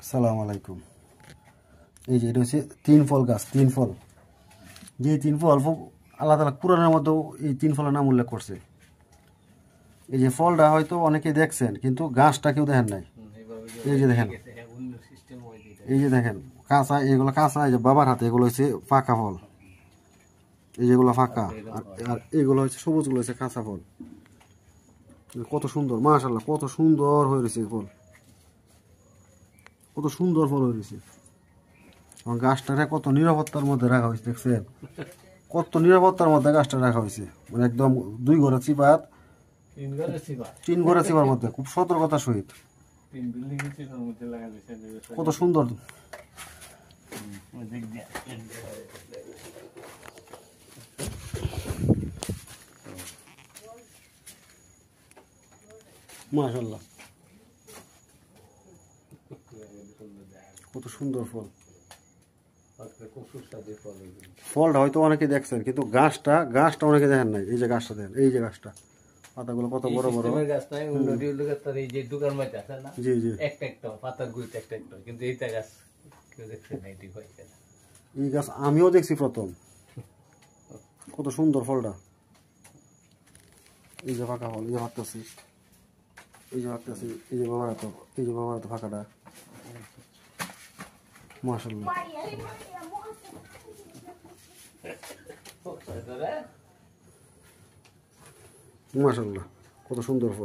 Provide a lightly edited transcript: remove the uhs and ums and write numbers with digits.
সালাম আলাইকুম। এই যে এটা হচ্ছে তিন ফল গাছ। তিন ফল, যে তিন ফল আল্লাহ তাআলা কুরআনের মধ্যেও এই তিন ফলের নাম উল্লেখ করছে। এই যে ফলটা হয়তো অনেকে দেখছেন, কিন্তু গাছটা কেউ দেখেন নাই। এই যে দেখেন, এই যে দেখেন কাঁচা, এগুলো কাঁচা। এই যে বাবার হাতে এগুলো হচ্ছে পাকা ফল, এই যেগুলো ফাঁকা, আর এগুলো হচ্ছে সবুজগুলো হচ্ছে কাঁচা ফল। কত সুন্দর, মাশাআল্লাহ, কত সুন্দর হয়ে রয়েছে ফল, কত সুন্দর ফল হয়ে রয়েছে। গাছটারে কত নিরাপত্তার মধ্যে রাখা হয়েছে, দেখছেন কত নিরাপত্তার মধ্যে গাছটা রাখা হয়েছে। মানে একদম দুই ঘরে চিপাত, তিন ঘরে চিপার মধ্যে খুব সতর্কতার সহিত। কত সুন্দর, মাশাআল্লাহ, কত সুন্দর ফল। ফলটা হয়তো অনেকে দেখছেন, কিন্তু গাছটা অনেকে দেখেন নাই। এই যে গাছটা দেখেন, এই যে গাছটা, পাতাগুলো কত বড় বড়। জি জি, এই গাছ আমিও দেখছি প্রথম। কত সুন্দর ফলটা, এই যে ফাঁকা ফল, এই যে ভাবতেছি, এই যে ভাবতেছি, এই যে বাবার হাতে, এই যে বাবার হাতে ফাঁকাটা, মাশাআল্লাহ, মাশাআল্লাহ, কত সুন্দর ফল।